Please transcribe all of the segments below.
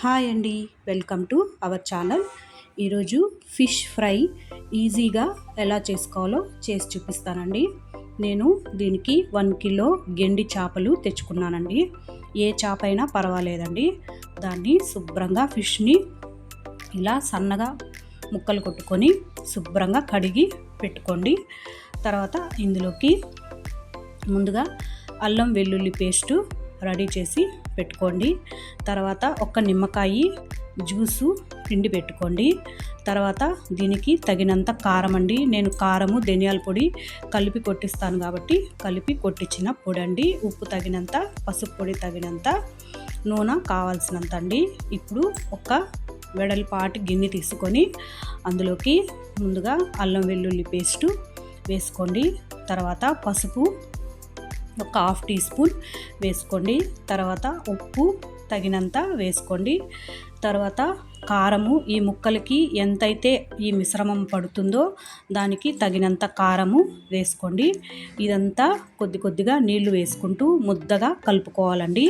Hi అండి, welcome to our channel. ఈరోజు fish fry ఈజీగా ఎలా చేసుకోవాలో చేసి చూపిస్తానండి. నేను దీనికి 1 కిలో గెండి చేపలు తెచ్చుకున్నానండి. ఏ చేప అయినా పర్వాలేదండి. దాన్ని శుభ్రంగా ఫిష్ని ఇలా సన్నగా ముక్కలు కొట్టుకొని శుభ్రంగా కడిగి పెట్టుకోండి. తర్వాత ఇందులోకి ముందుగా అల్లం వెల్లుల్లి పేస్టు రెడీ చేసి పెట్టుకోండి. తర్వాత ఒక నిమ్మకాయ జ్యూసు పిండి పెట్టుకోండి. తర్వాత దీనికి తగినంత కారం అండి. నేను కారము ధనియాల పొడి కలిపి కొట్టిస్తాను కాబట్టి కలిపి కొట్టించిన పొడి అండి. ఉప్పు తగినంత, పసుపు పొడి తగినంత, నూనె కావాల్సినంత అండి. ఇప్పుడు ఒక వెడల్పాటి గిన్నె తీసుకొని అందులోకి ముందుగా అల్లం వెల్లుల్లి పేస్టు వేసుకోండి. తర్వాత పసుపు ఒక 1/2 టీ స్పూన్ వేసుకోండి. తర్వాత ఉప్పు తగినంత వేసుకోండి. తర్వాత కారము ఈ ముక్కలకి ఎంతైతే ఈ మిశ్రమం పడుతుందో దానికి తగినంత కారము వేసుకోండి. ఇదంతా కొద్దిగా నీళ్లు వేసుకుంటూ ముద్దగా కలుపుకోవాలండి.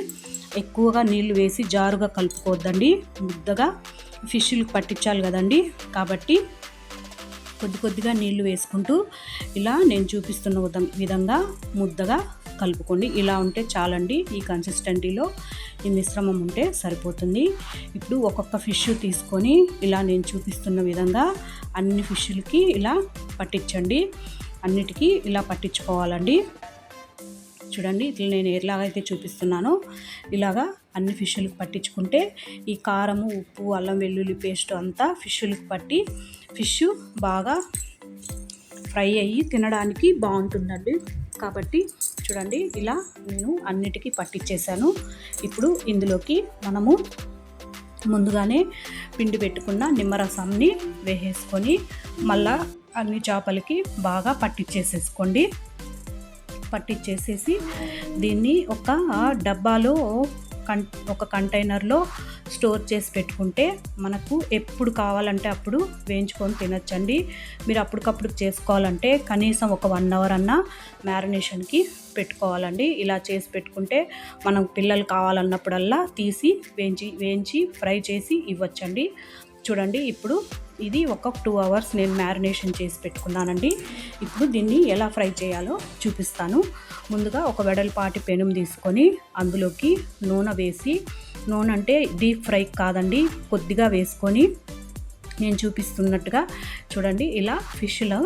ఎక్కువగా నీళ్లు వేసి జారుగా కలుపుకోవద్దండి. ముద్దగా ఫిష్లకు పట్టించాలి కదండి, కాబట్టి కొద్దిగా నీళ్లు వేసుకుంటూ ఇలా నేను చూపిస్తున్న విధంగా ముద్దగా కలుపుకోండి. ఇలా ఉంటే చాలండి. ఈ కన్సిస్టెన్సీలో ఈ మిశ్రమం ఉంటే సరిపోతుంది. ఇప్పుడు ఒక్కొక్క ఫిష్ తీసుకొని ఇలా నేను చూపిస్తున్న విధంగా అన్ని ఫిష్లకి ఇలా పట్టించండి. అన్నిటికీ ఇలా పట్టించుకోవాలండి. చూడండి, ఇట్లా నేను ఎలాగైతే చూపిస్తున్నానో ఇలాగా అన్ని ఫిష్లకు పట్టించుకుంటే ఈ కారము, ఉప్పు, అల్లం వెల్లుల్లి పేస్ట్ అంతా ఫిష్లకు పట్టి ఫిష్ బాగా ఫ్రై అయ్యి తినడానికి బాగుంటుందండి. కాబట్టి చూడండి, ఇలా నేను అన్నిటికీ పట్టించేసాను. ఇప్పుడు ఇందులోకి మనము ముందుగానే పిండి పెట్టుకున్న నిమ్మరసాన్ని వేసేసుకొని మళ్ళా అన్ని చేపలకి బాగా పట్టించేసేసుకోండి. పట్టించేసేసి దీన్ని ఒక డబ్బాలో ఒక కంటైనర్లో స్టోర్ చేసి పెట్టుకుంటే మనకు ఎప్పుడు కావాలంటే అప్పుడు వేయించుకొని తినచ్చండి. మీరు అప్పటికప్పుడు చేసుకోవాలంటే కనీసం ఒక 1 అవర్ అన్నా మ్యారినేషన్కి పెట్టుకోవాలండి. ఇలా చేసి పెట్టుకుంటే మనం పిల్లలు కావాలన్నప్పుడల్లా తీసి వేయించి ఫ్రై చేసి ఇవ్వచ్చండి. చూడండి, ఇప్పుడు ఇది ఒక 2 అవర్స్ నేను మ్యారినేషన్ చేసి పెట్టుకున్నానండి. ఇప్పుడు దీన్ని ఎలా ఫ్రై చేయాలో చూపిస్తాను. ముందుగా ఒక వెడల్పాటి పెనం తీసుకొని అందులోకి నూనె వేసి, నూనె అంటే డీప్ ఫ్రై కాదండి, కొద్దిగా వేసుకొని నేను చూపిస్తున్నట్టుగా చూడండి ఇలా ఫిష్లో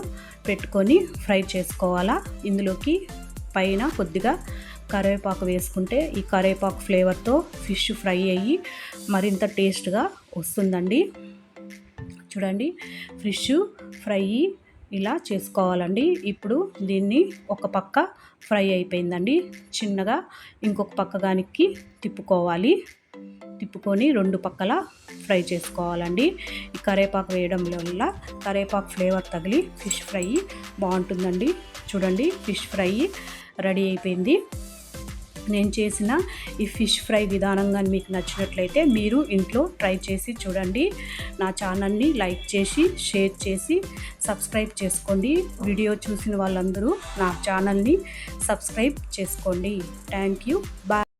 పెట్టుకొని ఫ్రై చేసుకోవాలా. ఇందులోకి పైన కొద్దిగా కరివేపాకు వేసుకుంటే ఈ కరివేపాకు ఫ్లేవర్తో ఫిష్ ఫ్రై అయ్యి మరింత టేస్ట్గా వస్తుందండి. చూడండి, ఫిష్ ఫ్రై ఇలా చేసుకోవాలండి. ఇప్పుడు దీన్ని ఒక పక్క ఫ్రై అయిపోయిందండి. చిన్నగా ఇంకొక పక్కగానికి తిప్పుకోవాలి. తిప్పుకొని 2 పక్కల ఫ్రై చేసుకోవాలండి. ఈ కరివేపాకు వేయడం వల్ల కరివేపాకు ఫ్లేవర్ తగిలి ఫిష్ ఫ్రై బాగుంటుందండి. చూడండి, ఫిష్ ఫ్రై రెడీ అయిపోయింది. నేను చేసిన ఈ ఫిష్ ఫ్రై విధానంగా మీకు నచ్చినట్లయితే మీరు ఇంట్లో ట్రై చేసి చూడండి. నా ఛానల్ని లైక్ చేసి, షేర్ చేసి, సబ్స్క్రైబ్ చేసుకోండి. వీడియో చూసిన వాళ్ళందరూ నా ఛానల్ని సబ్స్క్రైబ్ చేసుకోండి. Thank you. బాయ్.